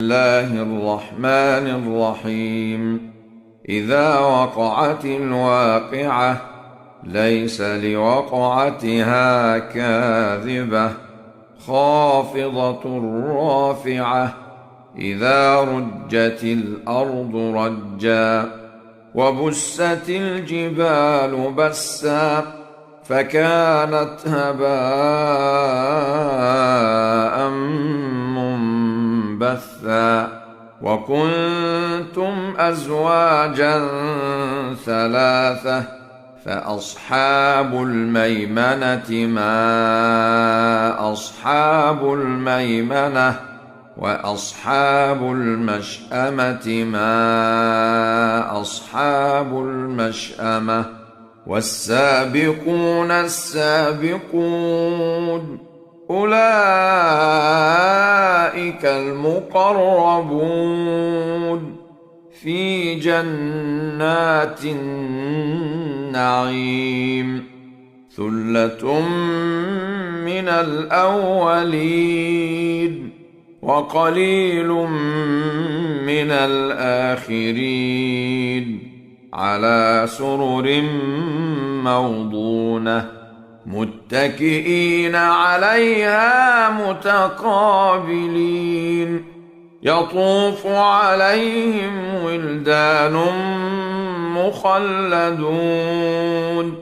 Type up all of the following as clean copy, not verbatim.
الله الرحمن الرحيم. إذا وقعت الواقعة ليس لوقعتها كاذبة خافضة رافعة إذا رجت الأرض رجا وبست الجبال بسا فكانت هباء منبثا وكنتم أزواجا ثلاثة فأصحاب الميمنة ما أصحاب الميمنة وأصحاب المشأمة ما أصحاب المشأمة والسابقون السابقون أولئك المقربون في جنات النعيم ثلة من الأولين وقليل من الآخرين على سرر موضونة متكئين عليها متقابلين يطوف عليهم ولدان مخلدون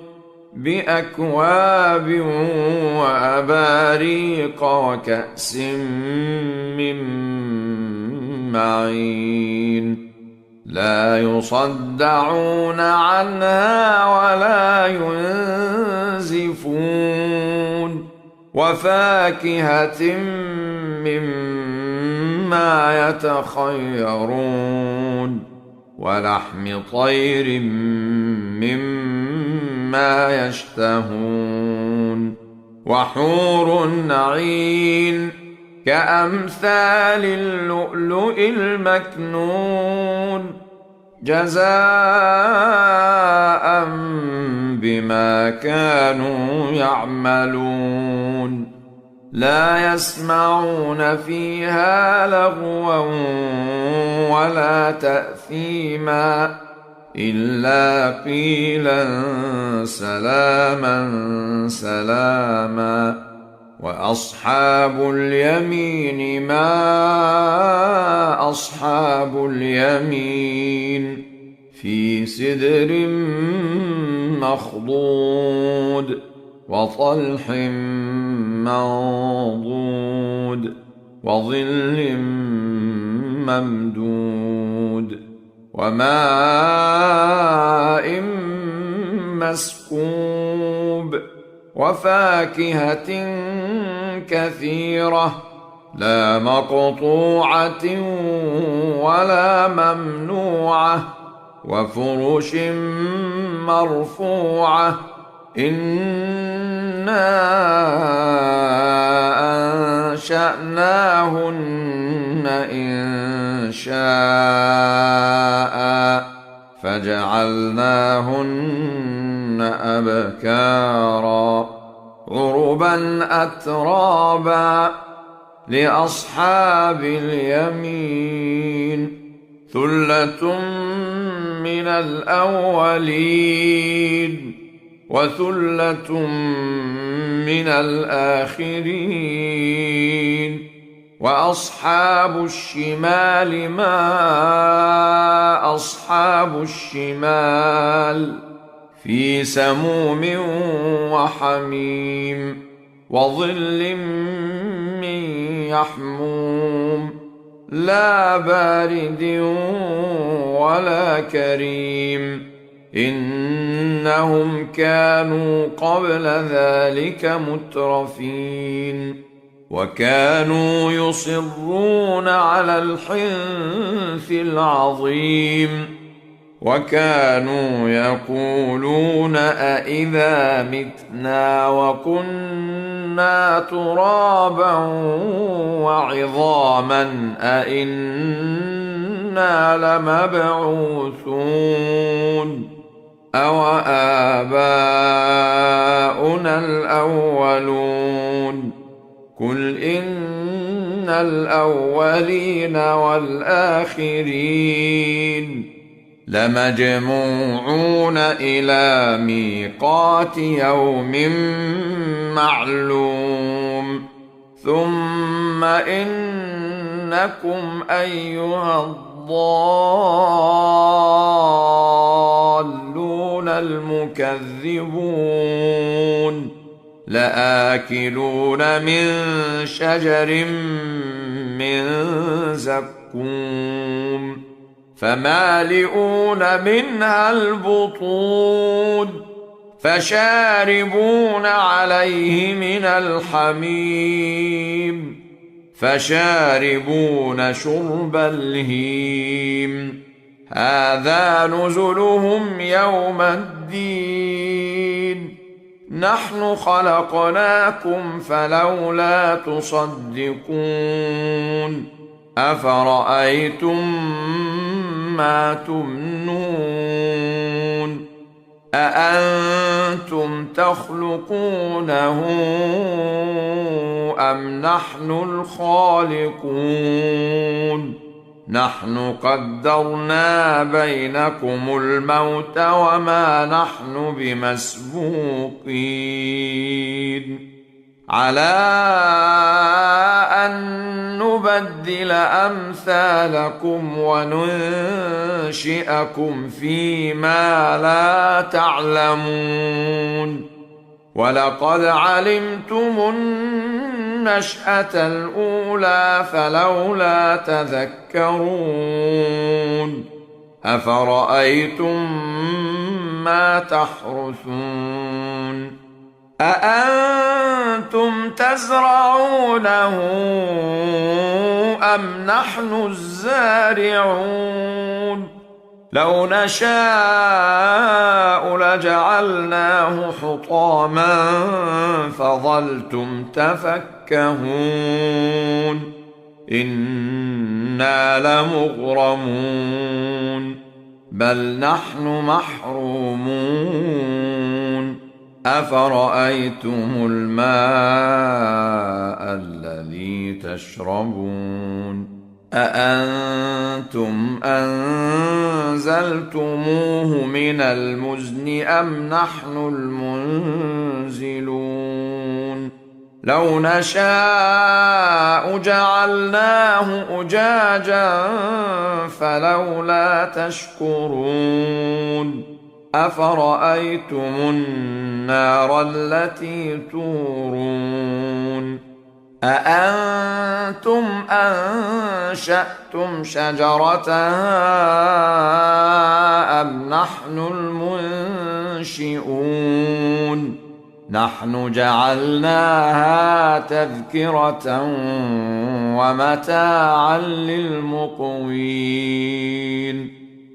بأكواب وأباريق وكأس من معين لا يصدعون عنها ولا ينزفون وفاكهة مما يتخيرون ولحم طير مما يشتهون وحور عين كأمثال اللؤلؤ المكنون جزاء بما كانوا يعملون لا يسمعون فيها لغوا ولا تأثيما إلا قيلا سلاما سلاما وأصحاب اليمين ما أصحاب اليمين في سدر مخضود وطلح منضود وظل ممدود وماء مسكوب وفاكهة كثيرة لا مقطوعة ولا ممنوعة وفرش مرفوعة إنا أنشأناهن إنشاء فجعلناهن أبكارا عربا أترابا لأصحاب اليمين ثلة من الأولين وثلة من الآخرين وأصحاب الشمال ما أصحاب الشمال في سموم وحميم وظل من يحموم لا بارد ولا كريم إنهم كانوا قبل ذلك مترفين وكانوا يصرون على الحنث العظيم وكانوا يقولون أإذا متنا وكنا ترابا وعظاما أإنا لمبعوثون أوآباؤنا الأولون قل إن الأولين والآخرين لمجموعون إلى ميقات يوم معلوم ثم إنكم أيها الضالون المكذبون لآكلون من شجر من زقوم فمالئون منها البطون فشاربون عليه من الحميم فشاربون شرب الهيم هذا نزلهم يوم الدين نحن خلقناكم فلولا تصدقون أفرأيتم ما تمنون أأنتم تخلقونه أم نحن الخالقون نحن قدرنا بينكم الموت وما نحن بمسبوقين على أن نبدل أمثالكم وننشئكم فيما لا تعلمون ولقد علمتم النشأة الأولى فلولا تذكرون أفرأيتم ما تحرثون أأنتم تزرعونه أم نحن الزارعون لو نشاء لجعلناه حطاما فظلتم تفكهون إنا لمغرمون بل نحن محرومون أفرأيتم الماء الذي تشربون أأنتم أنزلتموه من المزن أم نحن المنزلون لو نشاء جعلناه أجاجا فلولا تشكرون أفرأيتم النار التي تورون أأنتم أنشأتم شجرتها أم نحن المنشئون نحن جعلناها تذكرة ومتاعا للمقوين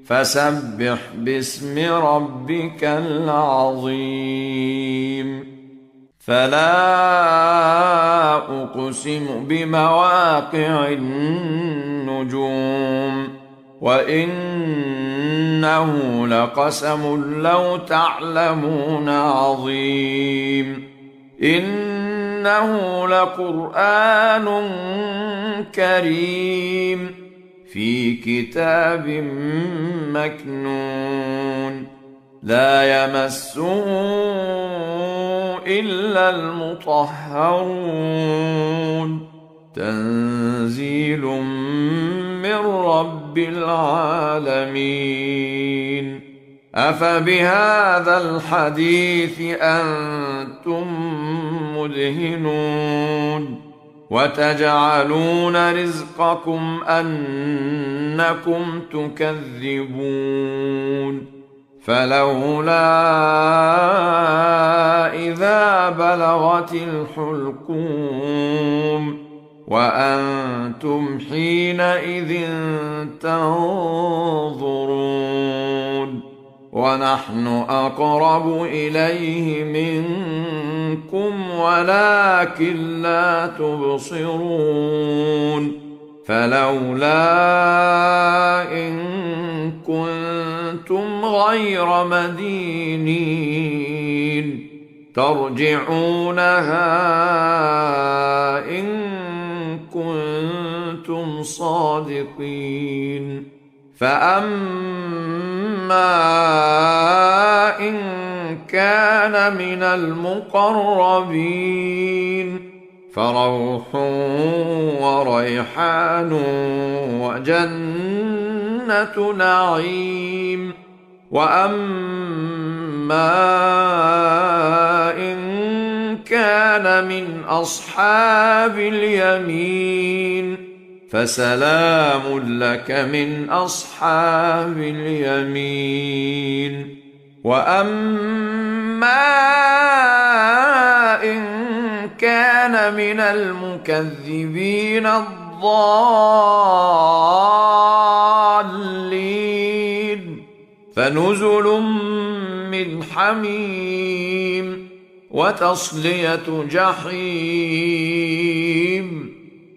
فسبح باسم ربك العظيم فلا أقسم بمواقع النجوم وإنه لقسم لو تعلمون عظيم إنه لقرآن كريم في كتاب مكنون لا يمسه إلا المطهرون تنزيل من رب العالمين أفبهذا الحديث أنتم مدهنون وتجعلون رزقكم أنكم تكذبون فلولا إذا بلغت الحلقوم وأنتم حينئذ تنظرون ونحن أقرب إليه منكم ولكن لا تبصرون فلولا إن كنتم غير مدينين ترجعونها إن كنتم صادقين. فأما إن كان من المقربين فروح وريحان وجنة نعيم. وأما إن كان من أصحاب اليمين فسلام لك من أصحاب اليمين. وأما إن كان من المكذبين الضالين فنزل من حميم وتصلية جحيم.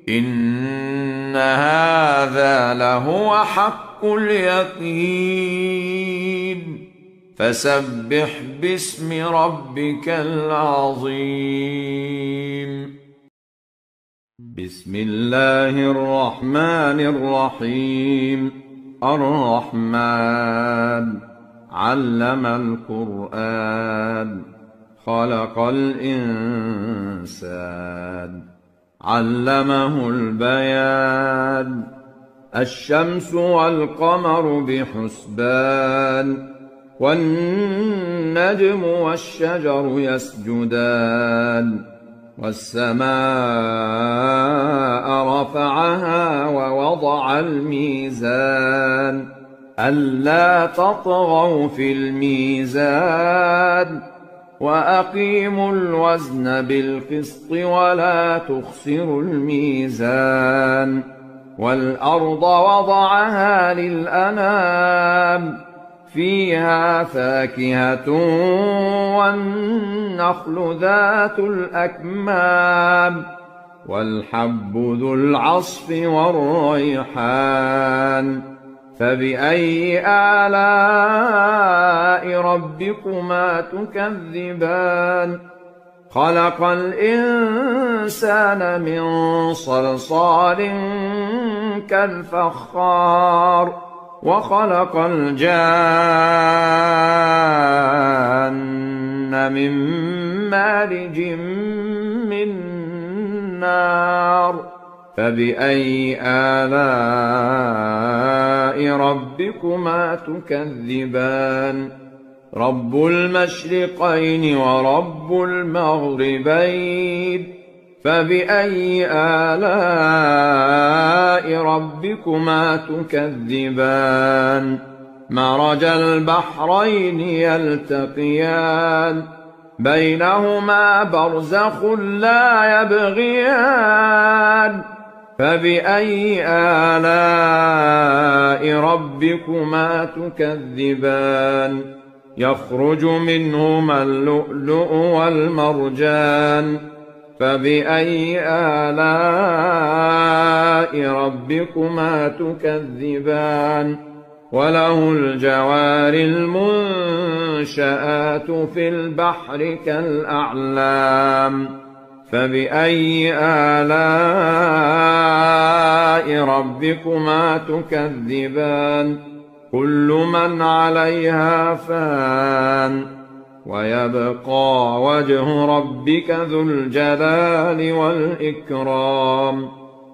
إن هذا لهو حق اليقين. فسبح باسم ربك العظيم. بسم الله الرحمن الرحيم. الرحمن علم القرآن خلق الإنسان علمه البيان. الشمس والقمر بحسبان والنجم والشجر يسجدان. والسماء رفعها ووضع الميزان ألا تطغوا في الميزان وأقيموا الوزن بالقسط ولا تخسروا الميزان. والأرض وضعها للأنام فيها فاكهة والنخل ذات الأكمام والحب ذو العصف والريحان. فبأي آلاء ربكما تكذبان؟ خلق الإنسان من صلصال كالفخار وخلق الجان من مارج من نار. فبأي آلاء ربكما تكذبان؟ رب المشرقين ورب المغربين. فبأي آلاء ربكما تكذبان؟ مرج البحرين يلتقيان بينهما برزخ لا يبغيان. فبأي آلاء ربكما تكذبان؟ يخرج منهما اللؤلؤ والمرجان. فبأي آلاء ربكما تكذبان؟ وله الجوار المنشآت في البحر كالأعلام. فبأي آلاء ربكما تكذبان؟ كل من عليها فان ويبقى وجه ربك ذو الجلال والإكرام.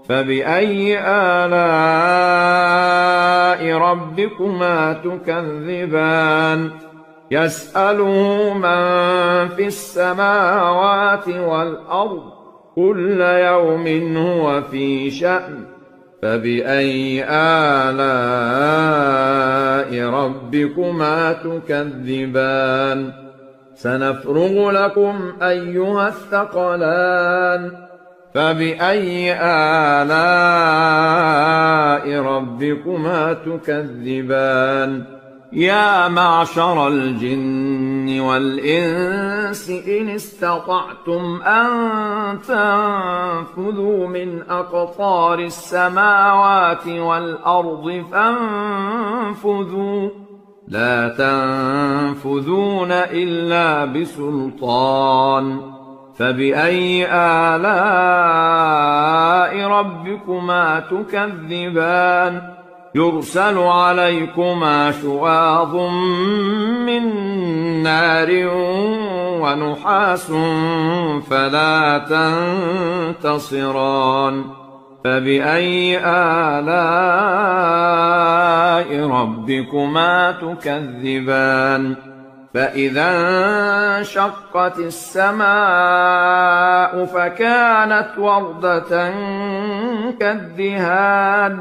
فبأي آلاء ربكما تكذبان؟ يسأله من في السماوات والأرض كل يوم هو في شأن. فبأي آلاء ربكما تكذبان؟ سنفرغ لكم أيها الثقلان. فبأي آلاء ربكما تكذبان؟ يا معشر الجن والإنس إن استطعتم أن تنفذوا من أقطار السماوات والأرض فانفذوا لا تنفذون إلا بسلطان فبأي آلاء ربكما تكذبان يرسل عليكما شواظ من نار ونحاس فلا تنتصران فبأي آلاء ربكما تكذبان فإذا انشقت السماء فكانت وردة كالدهان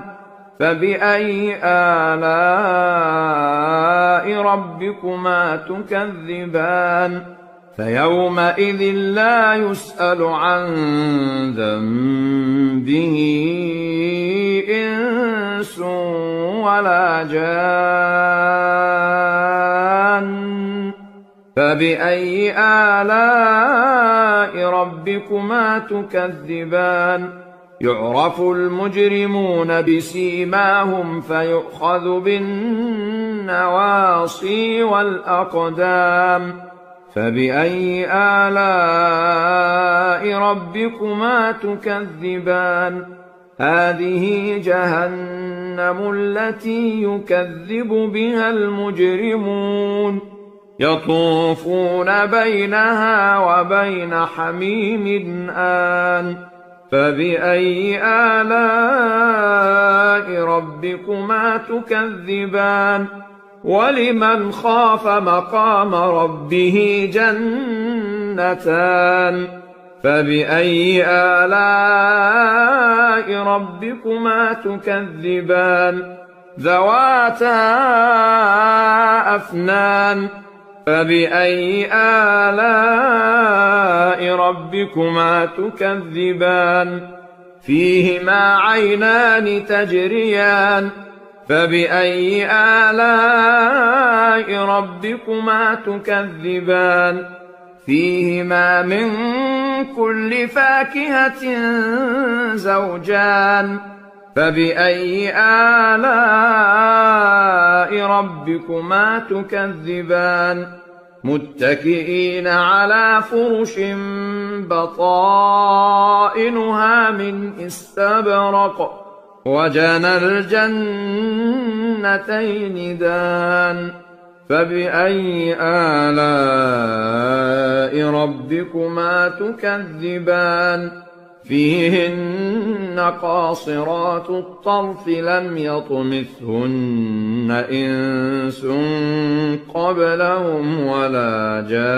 فبأي آلاء ربكما تكذبان فيومئذ لا يسأل عن ذنبه إنس ولا جان فبأي آلاء ربكما تكذبان يعرف المجرمون بسيماهم فيؤخذ بالنواصي والأقدام فبأي آلاء ربكما تكذبان هذه جهنم التي يكذب بها المجرمون يطوفون بينها وبين حميم آن فبأي آلاء ربكما تكذبان ولمن خاف مقام ربه جنتان فبأي آلاء ربكما تكذبان ذواتا أفنان فبأي آلاء ربكما تكذبان فيهما عينان تجريان فبأي آلاء ربكما تكذبان فيهما من كل فاكهة زوجان فبأي آلاء ربكما تكذبان متكئين على فرش بطائنها من استبرق وجنى الجنتين دان فبأي آلاء ربكما تكذبان فيهن قاصرات الطرف لم يطمثهن إنس قبلهم ولا جان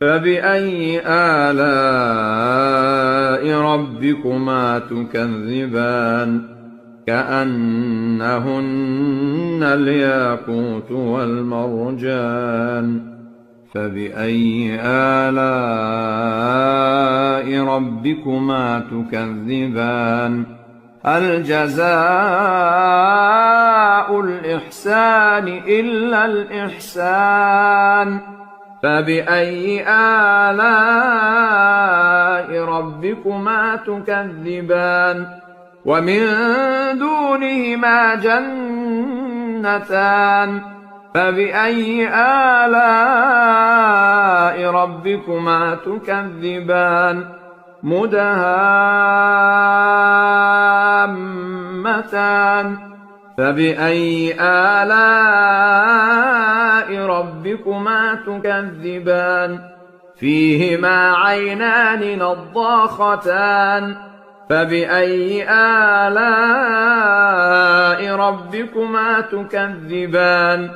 فبأي آلاء ربكما تكذبان كأنهن الياقوت والمرجان فبأي آلاء ربكما تكذبان هل جزاء الإحسان إلا الإحسان فبأي آلاء ربكما تكذبان ومن دونهما جنتان فبأي آلاء ربكما تكذبان مدهامتان فبأي آلاء ربكما تكذبان فيهما عينان نضاختان فبأي آلاء ربكما تكذبان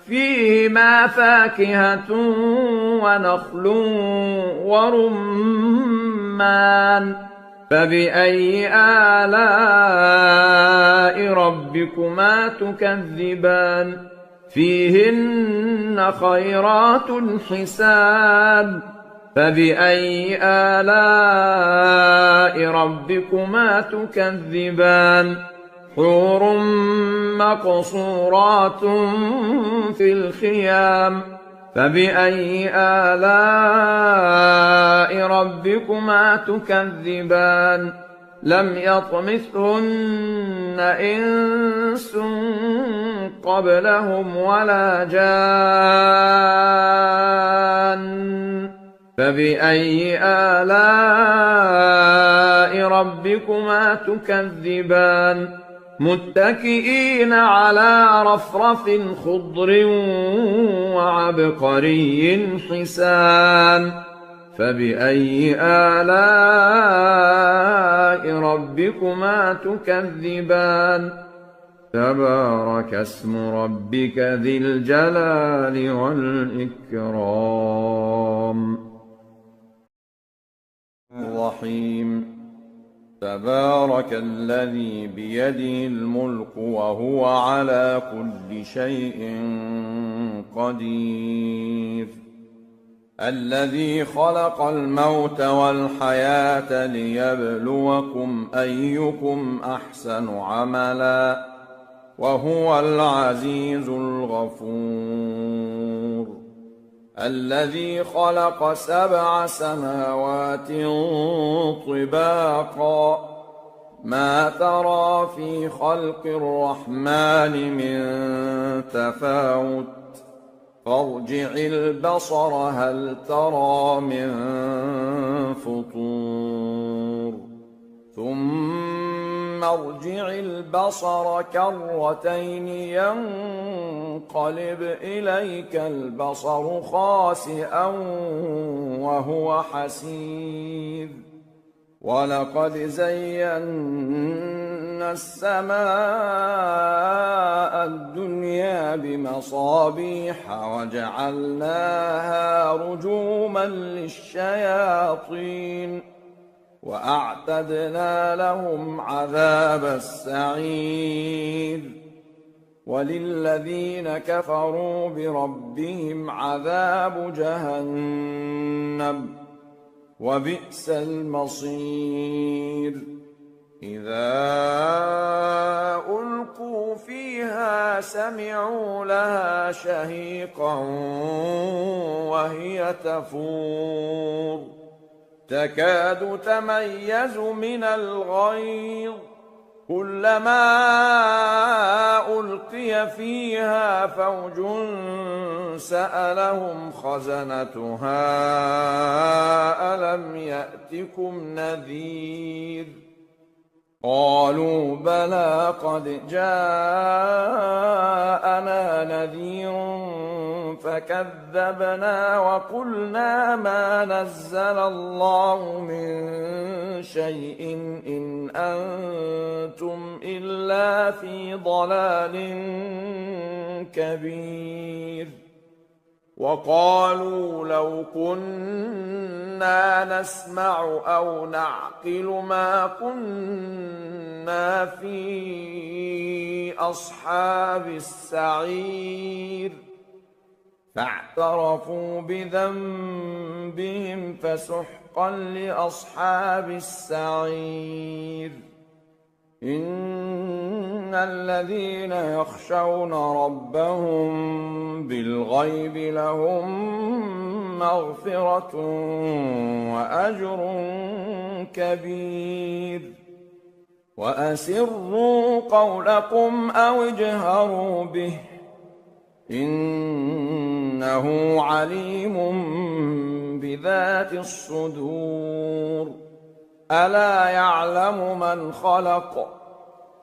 فيهما فاكهة ونخل ورمان فبأي آلاء ربكما تكذبان فيهن خيرات حسان فبأي آلاء ربكما تكذبان حور مقصورات في الخيام فبأي آلاء ربكما تكذبان لم يطمثهن إنس قبلهم ولا جان فبأي آلاء ربكما تكذبان متكئين على رفرف خضر وعبقري حسان فبأي آلاء ربكما تكذبان تبارك اسم ربك ذي الجلال والإكرام الرحيم تبارك الذي بيده الملك وهو على كل شيء قدير الذي خلق الموت والحياة ليبلوكم أيكم أحسن عملا وهو العزيز الغفور الذي خلق 7 سماوات طباقا ما ترى في خلق الرحمن من تفاوت فارجع البصر هل ترى من فطور ثم ارجع البصر كرتين ينقلب إليك البصر خاسئا وهو حسير ولقد زينا السماء الدنيا بمصابيح وجعلناها رجوما للشياطين وأعتدنا لهم عذاب السعير وللذين كفروا بربهم عذاب جهنم وبئس المصير إذا ألقوا فيها سمعوا لها شهيقا وهي تفور تكاد تميز من الغيظ كلما ألقي فيها فوج سألهم خزنتها ألم يأتكم نذير قالوا بلى قد جاءنا نذير فكذبنا وقلنا ما نزل الله من شيء إن أنتم إلا في ضلال كبير وقالوا لو كنا نسمع أو نعقل ما كنا في أصحاب السعير فاعترفوا بذنبهم فسحقا لأصحاب السعير إن الذين يخشون ربهم بالغيب لهم مغفرة وأجر كبير وأسروا قولكم أو اجهروا به إنه عليم بذات الصدور ألا يعلم من خلق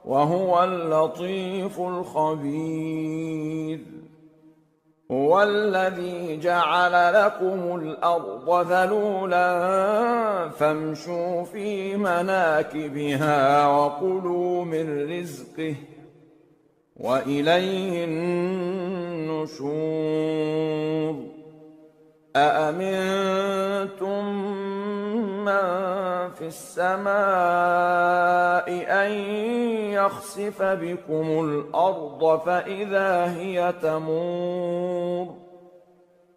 وهو اللطيف الخبير هو الذي جعل لكم الأرض ذلولا فامشوا في مناكبها وكلوا من رزقه وإليه النشور أأمنتم من في السماء أن يخسف بكم الأرض فإذا هي تمور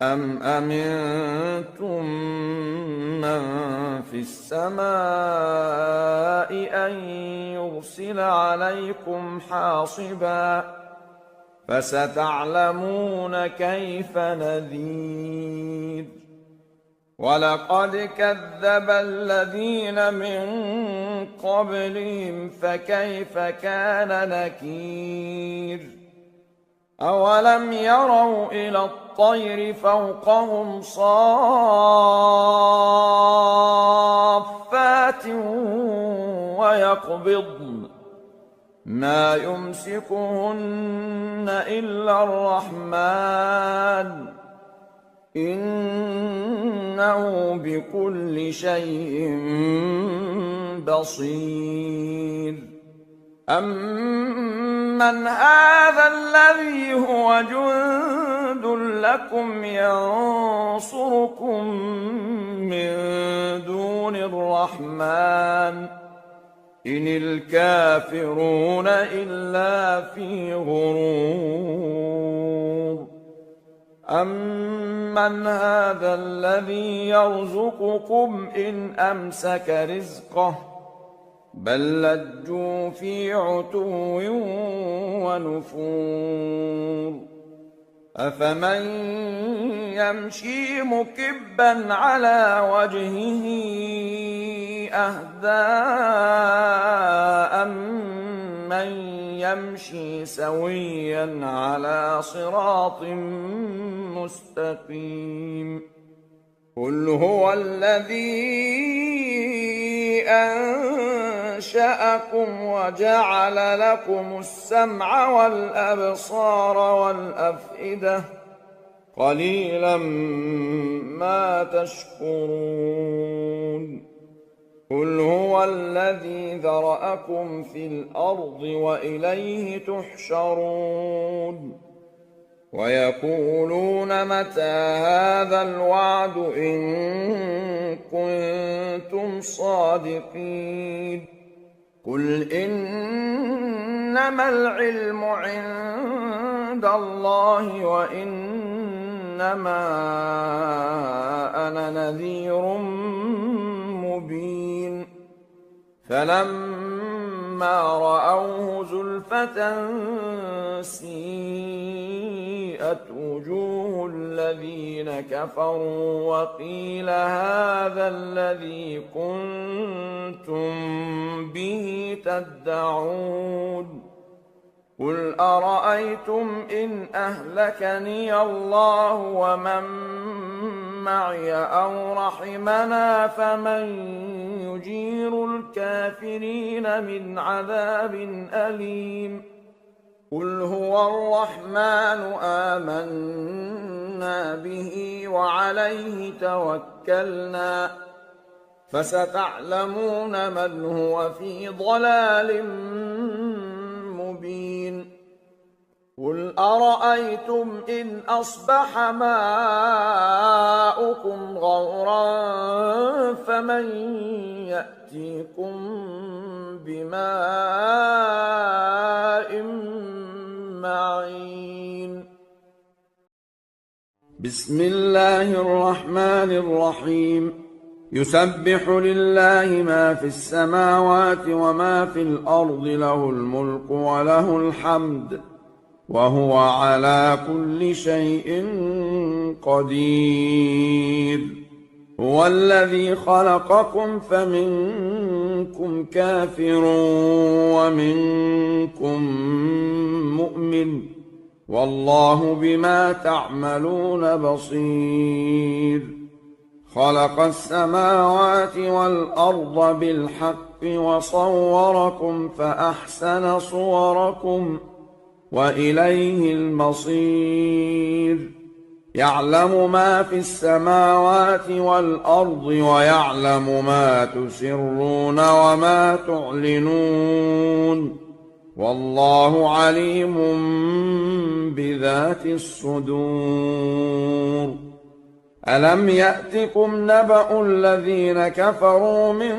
أم أمنتم من في السماء أن يرسل عليكم حاصبا فستعلمون كيف نذير ولقد كذب الذين من قبلهم فكيف كان نكير أولم يروا إلى الطير فوقهم صافات ويقبضن ما يمسكهن إلا الرحمن إنه بكل شيء بصير أمن هذا الذي هو جند لكم ينصركم من دون الرحمن إن الكافرون إلا في غرور أمن هذا الذي يرزقكم إن أمسك رزقه بل لجوا في عتو ونفور أفمن يمشي مكبا على وجهه أهدى أمن يمشي سويا على صراط مستقيم قل هو الذي أنشأكم وجعل لكم السمع والأبصار والأفئدة قليلا ما تشكرون قل هو الذي ذرأكم في الأرض وإليه تحشرون ويقولون متى هذا الوعد إن كنتم صادقين قل إنما العلم عند الله وإنما أنا نذير مبين فلما رأوه زلفة سيئت وجوه الذين كفروا وقيل هذا الذي كنتم به تدعون قل أرأيتم إن أهلكني الله ومن معي أو رحمنا فمن يجير الكافرين من عذاب أليم قل هو الرحمن آمنا به وعليه توكلنا فستعلمون من هو في ضلال مبين قل أرأيتم إن أصبح ماؤكم غورا فمن يأتيكم بماء معين بسم الله الرحمن الرحيم يسبح لله ما في السماوات وما في الأرض له الملك وله الحمد وهو على كل شيء قدير هو الذي خلقكم فمنكم كافر ومنكم مؤمن والله بما تعملون بصير خلق السماوات والأرض بالحق وصوركم فأحسن صوركم وإليه المصير يعلم ما في السماوات والأرض ويعلم ما تسرون وما تعلنون والله عليم بذات الصدور ألم يأتكم نبأ الذين كفروا من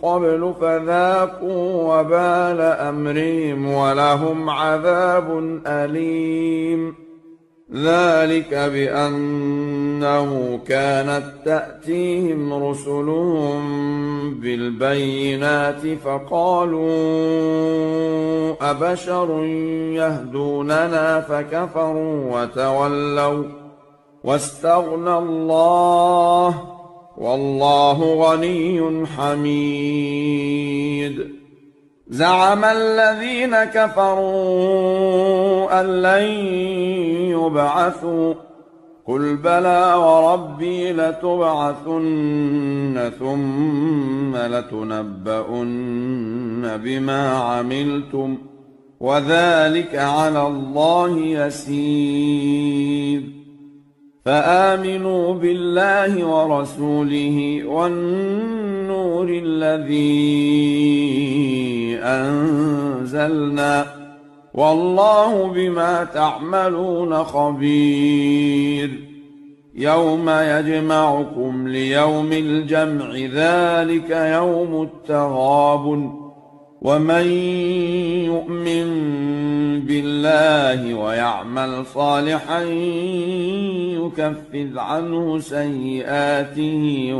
قبل فذاقوا وبال أمرهم ولهم عذاب أليم ذلك بأنه كانت تأتيهم رسلهم بالبينات فقالوا أبشر يهدوننا فكفروا واستغنى الله والله غني حميد. زعم الذين كفروا أن لن يبعثوا قل بلى وربي لتبعثن ثم لتنبؤن بما عملتم وذلك على الله يسير. فآمنوا بالله ورسوله والنور الذي أنزلنا والله بما تعملون خبير. يوم يجمعكم ليوم الجمع ذلك يوم التغابن. ومن يؤمن بالله ويعمل صالحا يكفر عنه سيئاته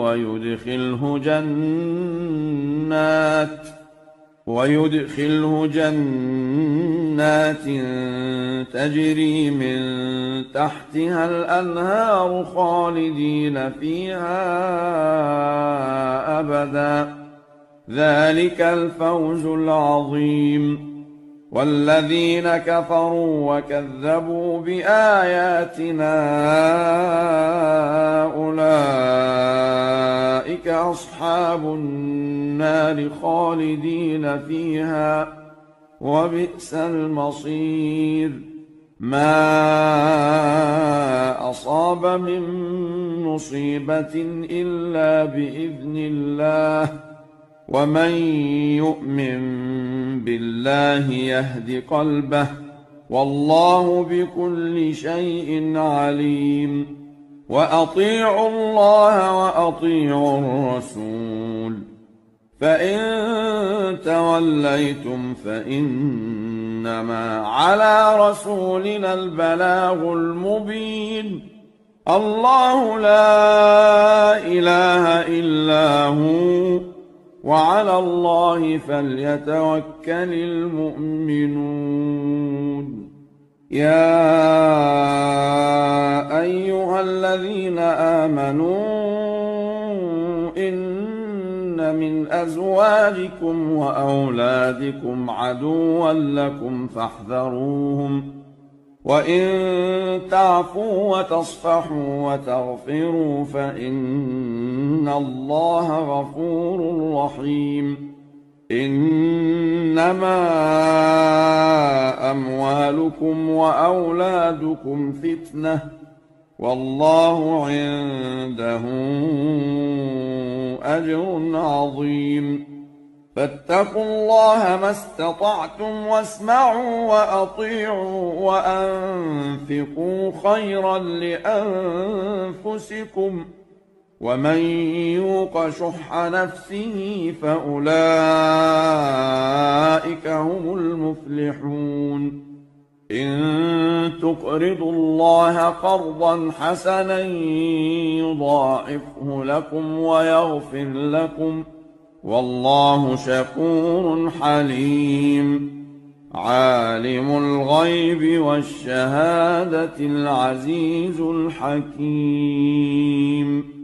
ويدخله جنات تجري من تحتها الأنهار خالدين فيها أبدا ذلك الفوز العظيم. والذين كفروا وكذبوا بآياتنا أولئك أصحاب النار خالدين فيها وبئس المصير. ما أصاب من مصيبة إلا بإذن الله ومن يؤمن بالله يهد قلبه والله بكل شيء عليم. وأطيعوا الله وأطيعوا الرسول فإن توليتم فإنما على رسولنا البلاغ المبين. الله لا إله إلا هو وعلى الله فليتوكل المؤمنون. يا أيها الذين آمنوا إن من أزواجكم وأولادكم عدوا لكم فاحذروهم وإن تعفوا وتصفحوا وتغفروا فإن الله غفور رحيم. إنما أموالكم وأولادكم فتنة والله عنده أجر عظيم. فاتقوا الله ما استطعتم واسمعوا وأطيعوا وأنفقوا خيرا لأنفسكم ومن يوق شح نفسه فأولئك هم المفلحون. إن تقرضوا الله قرضا حسنا يضاعفه لكم ويغفر لكم والله شكور حليم. عالم الغيب والشهادة العزيز الحكيم.